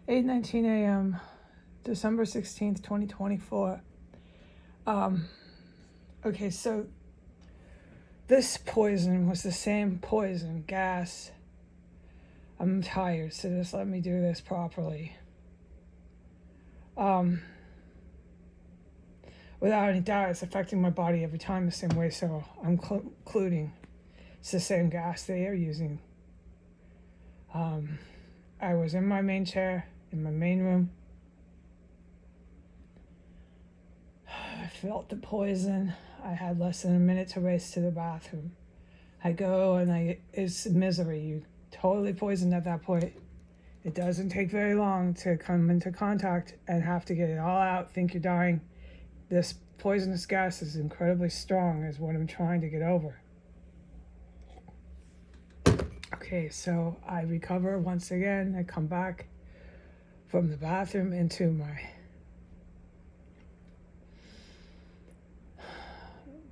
8:19 a.m., December 16th, 2024. Okay, so this poison was the same poison, gas. I'm tired, so just let me do this properly. Without any doubt, it's affecting my body every time the same way, so I'm concluding it's the same gas they are using. I was in my main chair, in my main room. I felt the poison. I had less than a minute to race to the bathroom. I go and it's misery. You totally poisoned at that point. It doesn't take very long to come into contact and have to get it all out, think you're dying. This poisonous gas is incredibly strong, is what I'm trying to get over. Okay, so I recover once again. I come back from the bathroom into my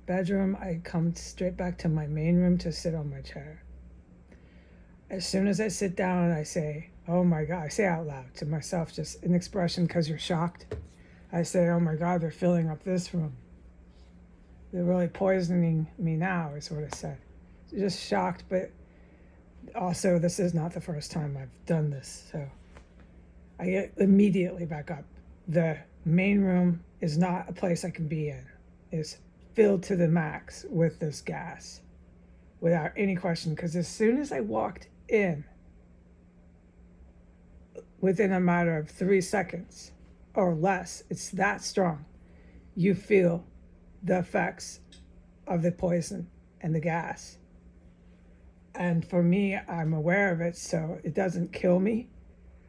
bedroom. I come straight back to my main room to sit on my chair. As soon as I sit down, I say, oh my God, I say out loud to myself, just an expression because you're shocked. I say, oh my God, they're filling up this room. They're really poisoning me now, is what I said. Just shocked, but also this is not the first time I've done this. So I get immediately back up. The main room is not a place I can be in. It's filled to the max with this gas without any question, because as soon as I walked in, within a matter of 3 seconds or less, it's that strong, you feel the effects of the poison and the gas. And for me, I'm aware of it, so it doesn't kill me.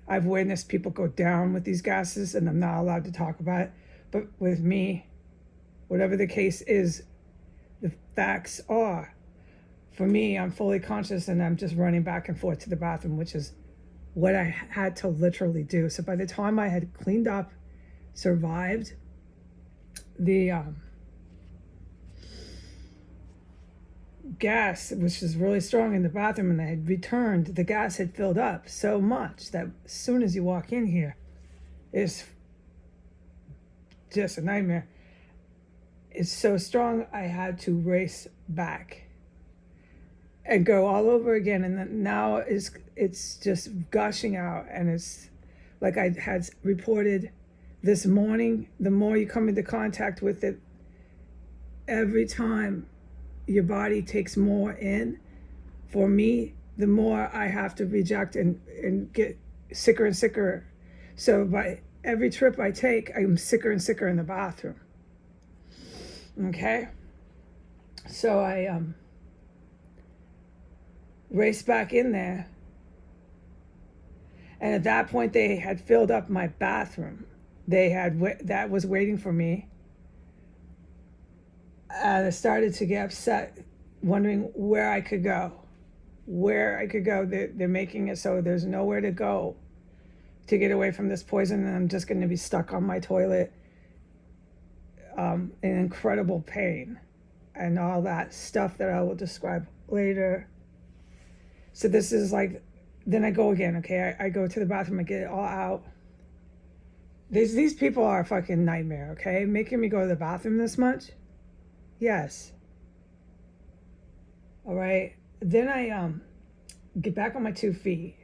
I've witnessed people go down with these gases, and I'm not allowed to talk about it. But with me, whatever the case is, the facts are, for me, I'm fully conscious and I'm just running back and forth to the bathroom, which is what I had to literally do. So by the time I had cleaned up, survived the gas, which is really strong in the bathroom, and I had returned, the gas had filled up so much that as soon as you walk in here, it's just a nightmare. It's so strong, I had to race back and go all over again. And then now it's just gushing out, and it's like I had reported this morning. The more you come into contact with it, every time your body takes more in, for me, the more I have to reject and get sicker and sicker. So by every trip I take, I'm sicker and sicker in the bathroom. Okay? So I raced back in there. And at that point, they had filled up my bathroom. That was waiting for me. And I started to get upset, wondering where I could go. They're making it so there's nowhere to go to get away from this poison, and I'm just going to be stuck on my toilet in incredible pain and all that stuff that I will describe later. So this is like, then I go again, okay? I go to the bathroom, I get it all out. These people are a fucking nightmare, okay? Making me go to the bathroom this much? Yes. All right. Then I get back on my 2 feet.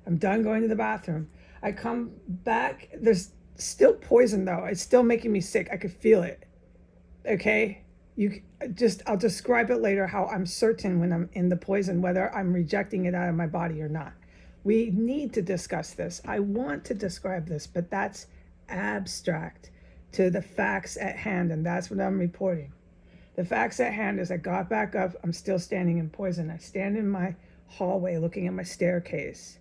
I'm done going to the bathroom. I come back. There's still poison though. It's still making me sick. I could feel it. Okay? I'll describe it later how I'm certain when I'm in the poison whether I'm rejecting it out of my body or not. We need to discuss this. I want to describe this, but that's abstract to the facts at hand, and that's what I'm reporting. The facts at hand is I got back up. I'm still standing in poison. I stand in my hallway looking at my staircase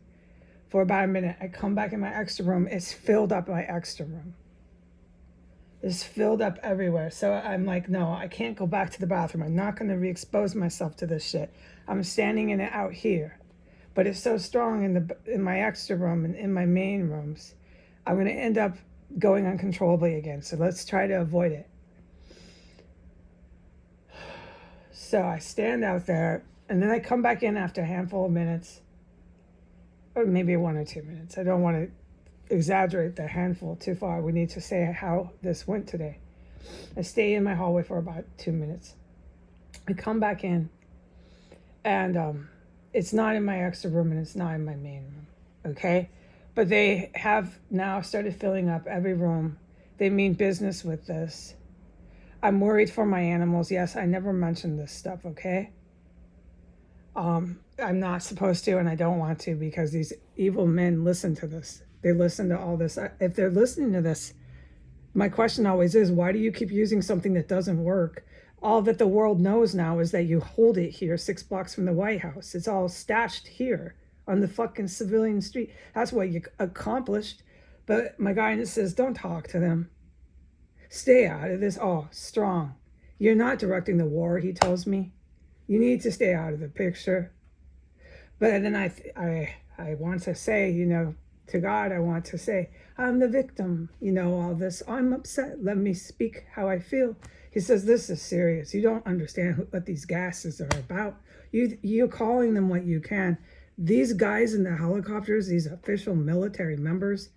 for about a minute. I come back in my extra room. It's filled up my extra room. It's filled up everywhere. So I'm like, no, I can't go back to the bathroom. I'm not going to re-expose myself to this shit. I'm standing in it out here. But it's so strong in my extra room and in my main rooms, I'm going to end up going uncontrollably again. So let's try to avoid it. So I stand out there, and then I come back in after a handful of minutes, or maybe 1 or 2 minutes. I don't want to exaggerate the handful too far. We need to say how this went today. I stay in my hallway for about 2 minutes. I come back in, and it's not in my extra room and it's not in my main room, okay? But they have now started filling up every room. They mean business with this. I'm worried for my animals. Yes, I never mentioned this stuff, okay? I'm not supposed to, and I don't want to, because these evil men listen to this. They listen to all this. If they're listening to this, my question always is, why do you keep using something that doesn't work? All that the world knows now is that you hold it here 6 blocks from the White House. It's all stashed here on the fucking civilian street. That's what you accomplished. But my guidance says, don't talk to them. Stay out of this. Oh, strong. You're not directing the war, he tells me. You need to stay out of the picture. But then I want to say, to God, I want to say, I'm the victim, all this. I'm upset. Let me speak how I feel. He says, this is serious. You don't understand what these gases are about. You're calling them what you can. These guys in the helicopters, these official military members,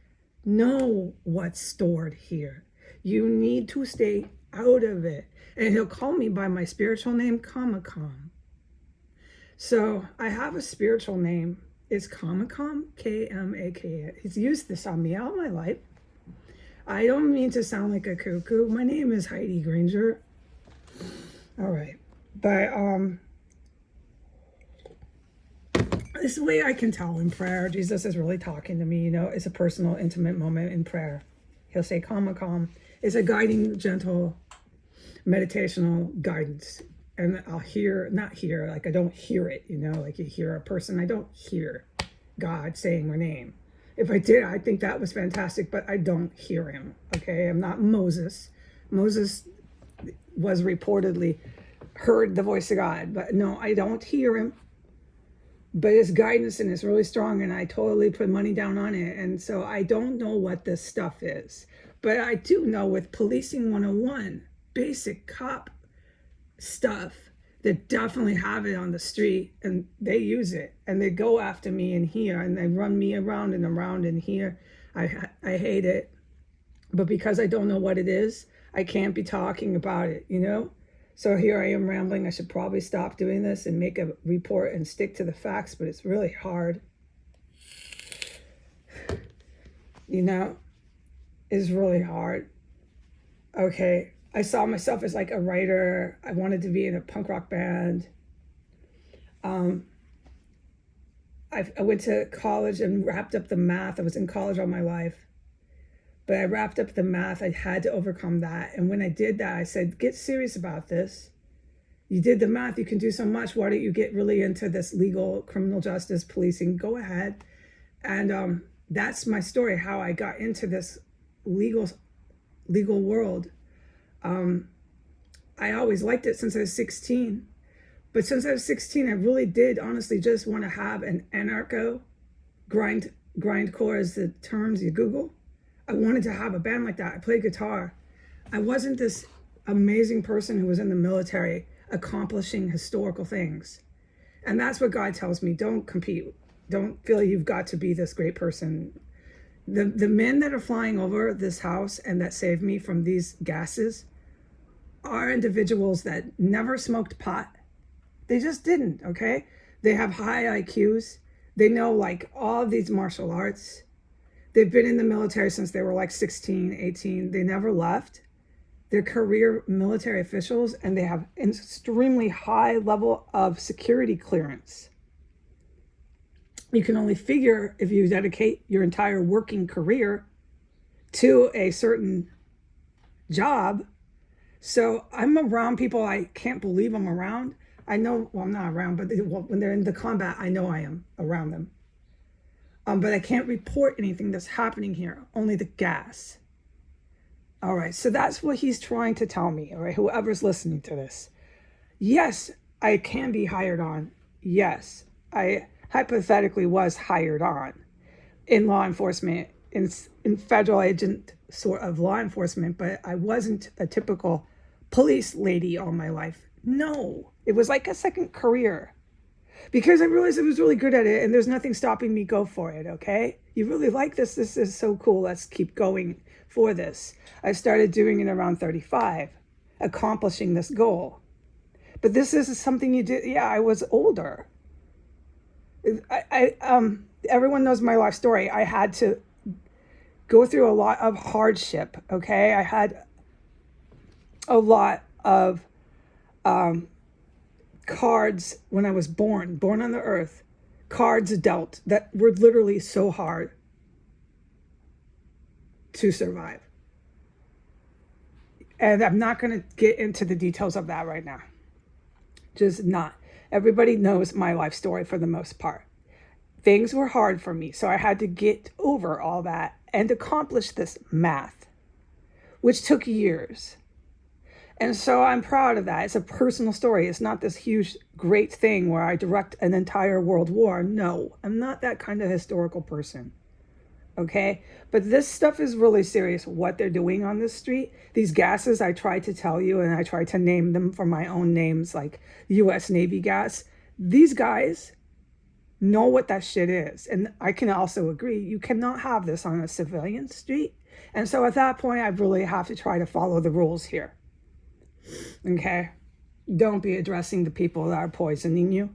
know what's stored here. You need to stay out of it. And he'll call me by my spiritual name, Kamekam. So I have a spiritual name. It's Kamekam, K-M-A-K. He's used this on me all my life. I don't mean to sound like a cuckoo. My name is Heidi Granger. All right. But this way I can tell in prayer, Jesus is really talking to me, it's a personal, intimate moment in prayer. He'll say, Kamekam. It's a guiding, gentle, meditational guidance. And I'll I don't hear it, like you hear a person. I don't hear God saying my name. If I did, I think that was fantastic, but I don't hear him, okay? I'm not Moses. Moses was reportedly heard the voice of God, but no, I don't hear him. But his guidance and is really strong, and I totally put money down on it. And so I don't know what this stuff is. But I do know with Policing 101, basic cop stuff, they definitely have it on the street, and they use it, and they go after me in here, and they run me around and around in here. I hate it, but because I don't know what it is, I can't be talking about it, So here I am rambling. I should probably stop doing this and make a report and stick to the facts, but it's really hard. It's really hard. Okay. I saw myself as like a writer. I wanted to be in a punk rock band. I went to college and wrapped up the math. I was in college all my life. But I wrapped up the math. I had to overcome that. And when I did that, I said, get serious about this. You did the math. You can do so much. Why don't you get really into this legal criminal justice policing? Go ahead. And that's my story, how I got into this legal world. I always liked it since I was 16. But since I was 16, I really did honestly just want to have an anarcho grindcore is the terms you Google. I wanted to have a band like that. I played guitar. I wasn't this amazing person who was in the military accomplishing historical things. And that's what God tells me. Don't compete. Don't feel you've got to be this great person. The men that are flying over this house and that saved me from these gases are individuals that never smoked pot. They just didn't, okay? They have high IQs. They know like all of these martial arts. They've been in the military since they were like 16, 18. They never left. They're career military officials, and they have an extremely high level of security clearance. You can only figure if you dedicate your entire working career to a certain job. So I'm around people I can't believe I'm around. I know, well, I'm not around, but when they're in the combat, I know I am around them. But I can't report anything that's happening here, only the gas. All right, so that's what he's trying to tell me, all right, whoever's listening to this. Yes, I can be hired on. Yes, I hypothetically was hired on in law enforcement, in federal agent sort of law enforcement, but I wasn't a typical police lady all my life. No, it was like a second career. because I realized I was really good at it and there's nothing stopping me go for it, okay? You really like this. This is so cool. Let's keep going for this. I started doing it around 35, accomplishing this goal. But this is something you did. Yeah, I was older. Everyone knows my life story. I had to go through a lot of hardship, okay? I had a lot of cards when I was born on the earth, cards dealt that were literally so hard to survive. And I'm not going to get into the details of that right now. Just not. Everybody knows my life story for the most part. Things were hard for me, so I had to get over all that and accomplish this math, which took years. And so I'm proud of that. It's a personal story. It's not this huge, great thing where I direct an entire world war. No, I'm not that kind of historical person. Okay? But this stuff is really serious, what they're doing on this street. These gases, I tried to tell you, and I tried to name them for my own names, like U.S. Navy gas. These guys know what that shit is. And I can also agree, you cannot have this on a civilian street. And so at that point, I really have to try to follow the rules here. Okay? Don't be addressing the people that are poisoning you.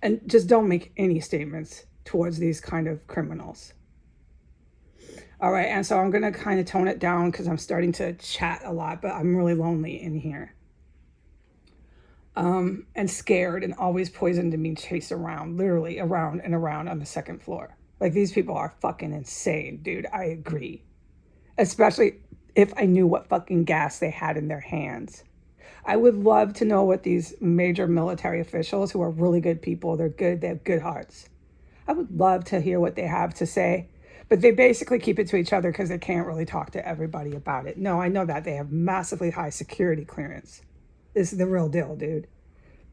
And just don't make any statements towards these kind of criminals. All right, and so I'm going to kind of tone it down because I'm starting to chat a lot, but I'm really lonely in here. And scared and always poisoned and being chased around, literally around and around on the second floor. Like, these people are fucking insane, dude. I agree. Especially if I knew what fucking gas they had in their hands. I would love to know what these major military officials, who are really good people, they're good, they have good hearts. I would love to hear what they have to say. But they basically keep it to each other because they can't really talk to everybody about it. No, I know that. They have massively high security clearance. This is the real deal, dude.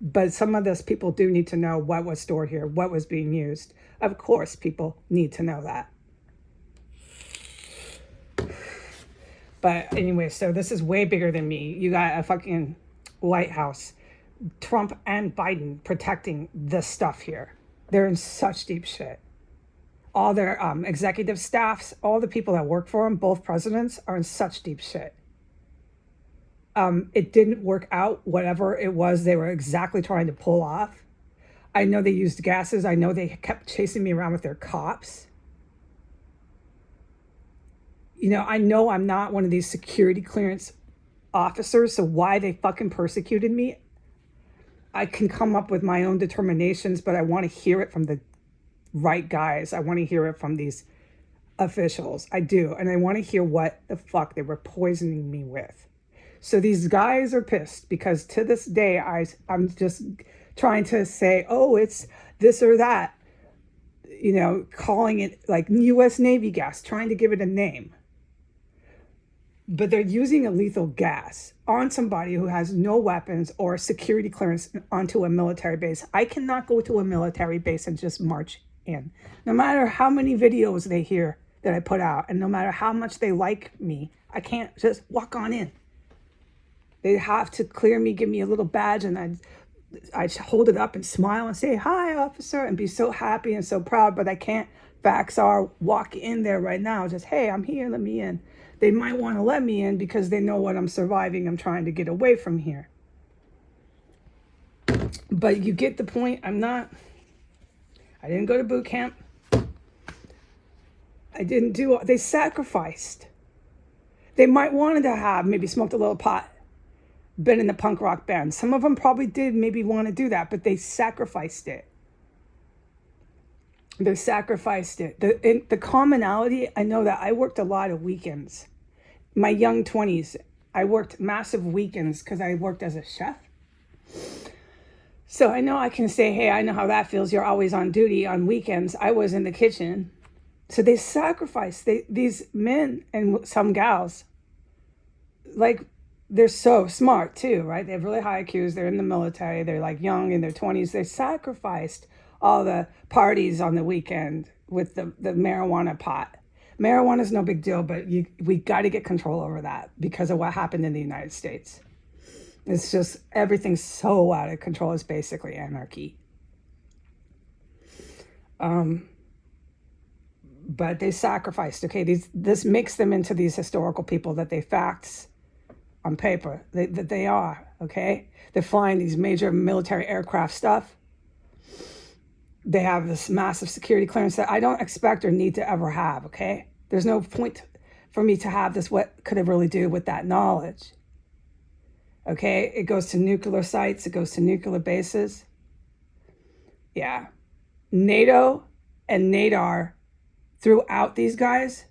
But some of those people do need to know what was stored here, what was being used. Of course, people need to know that. But anyway, so this is way bigger than me. You got a fucking White House, Trump and Biden protecting this stuff here. They're in such deep shit. All their executive staffs, all the people that work for them, both presidents, are in such deep shit. It didn't work out, whatever it was they were exactly trying to pull off. I know they used gases. I know they kept chasing me around with their cops. You know I'm not one of these security clearance officers, so why they fucking persecuted me, I can come up with my own determinations, but I want to hear it from the right guys. I want to hear it from these officials. I do. And I want to hear what the fuck they were poisoning me with. So these guys are pissed because to this day, I'm just trying to say, oh, it's this or that, calling it like U.S. Navy gas, trying to give it a name. But they're using a lethal gas on somebody who has no weapons or security clearance onto a military base. I cannot go to a military base and just march in. No matter how many videos they hear that I put out, and no matter how much they like me, I can't just walk on in. They have to clear me, give me a little badge, and I hold it up and smile and say, hi, officer, and be so happy and so proud, but I can't walk in there right now. Just, hey, I'm here, let me in. They might want to let me in because they know what I'm surviving. I'm trying to get away from here. But you get the point. I didn't go to boot camp. They sacrificed. They might wanted to have maybe smoked a little pot, been in the punk rock band. Some of them probably did maybe want to do that, but they sacrificed it. They sacrificed it. The commonality, I know that I worked a lot of weekends. My young 20s, I worked massive weekends because I worked as a chef. So I know I can say, hey, I know how that feels. You're always on duty on weekends. I was in the kitchen. So they sacrificed. These men and some gals, like, they're so smart too, right? They have really high IQs. They're in the military. They're like young in their 20s. They sacrificed all the parties on the weekend with the marijuana pot. Marijuana is no big deal, but we got to get control over that because of what happened in the United States. It's just, everything's so out of control. It's basically anarchy. But they sacrificed. Okay, this makes them into these historical people that they facts on paper that they are. Okay, they're flying these major military aircraft stuff. They have this massive security clearance that I don't expect or need to ever have. Okay, there's no point for me to have this. What could I really do with that knowledge? Okay, it goes to nuclear sites. It goes to nuclear bases. Yeah, NATO and NADAR threw out these guys.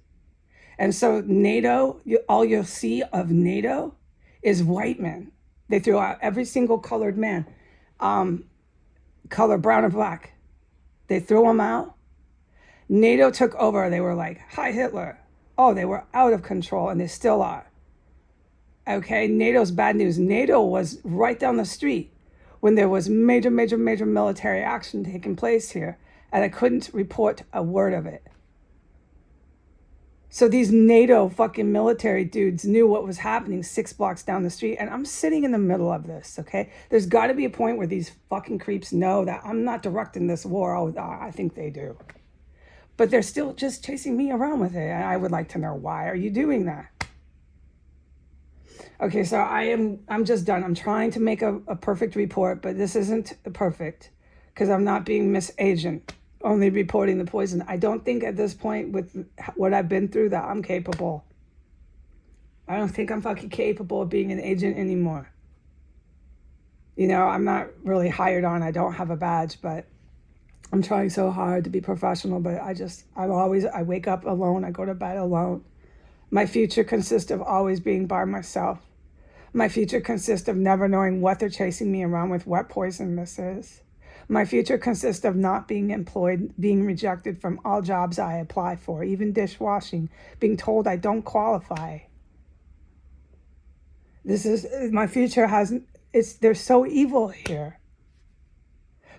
And so NATO, all you'll see of NATO is white men. They threw out every single colored man, color brown or black. They threw them out. NATO took over. They were like, hi, Hitler. Oh, they were out of control, and they still are. Okay, NATO's bad news. NATO was right down the street when there was major military action taking place here, and I couldn't report a word of it. So these NATO fucking military dudes knew what was happening 6 blocks down the street, and I'm sitting in the middle of this, okay? There's got to be a point where these fucking creeps know that I'm not directing this war. Oh, I think they do. But they're still just chasing me around with it, and I would like to know, why are you doing that? Okay, so I'm just done. I'm trying to make a perfect report, but this isn't perfect because I'm not being Miss Agent, only reporting the poison. I don't think at this point with what I've been through that I'm capable. I don't think I'm fucking capable of being an agent anymore. You know, I'm not really hired on. I don't have a badge, but I'm trying so hard to be professional, but I wake up alone. I go to bed alone. My future consists of always being by myself. My future consists of never knowing what they're chasing me around with, what poison this is. My future consists of not being employed, being rejected from all jobs I apply for, even dishwashing, being told I don't qualify. My future they're so evil here.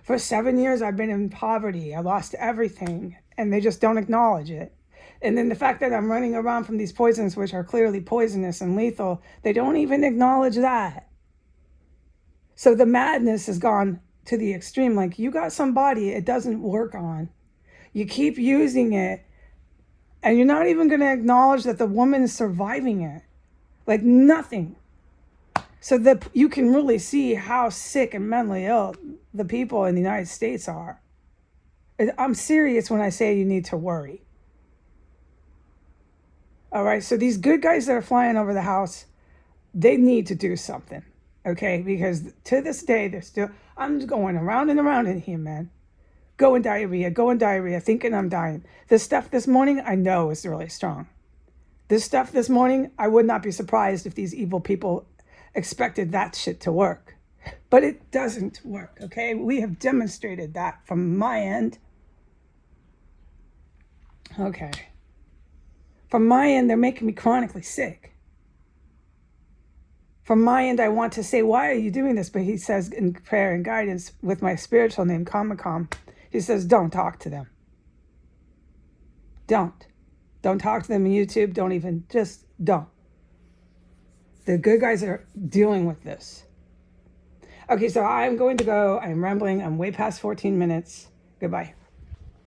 For 7 years, I've been in poverty. I lost everything, and they just don't acknowledge it. And then the fact that I'm running around from these poisons, which are clearly poisonous and lethal, they don't even acknowledge that. So the madness has gone to the extreme. Like, you got somebody it doesn't work on. You keep using it, and you're not even going to acknowledge that the woman is surviving it. Like, nothing. So that you can really see how sick and mentally ill the people in the United States are. I'm serious when I say you need to worry. All right, so these good guys that are flying over the house, they need to do something, okay? Because to this day, I'm just going around and around in here, man. Going diarrhea, thinking I'm dying. This stuff this morning, I know is really strong. This stuff this morning, I would not be surprised if these evil people expected that shit to work. But it doesn't work, okay? We have demonstrated that from my end. Okay. From my end, they're making me chronically sick. From my end, I want to say, why are you doing this? But he says in prayer and guidance with my spiritual name, Kamakam, he says, don't talk to them. Don't. Don't talk to them on YouTube. Don't. The good guys are dealing with this. Okay, so I'm going to go. I'm rambling. I'm way past 14 minutes. Goodbye.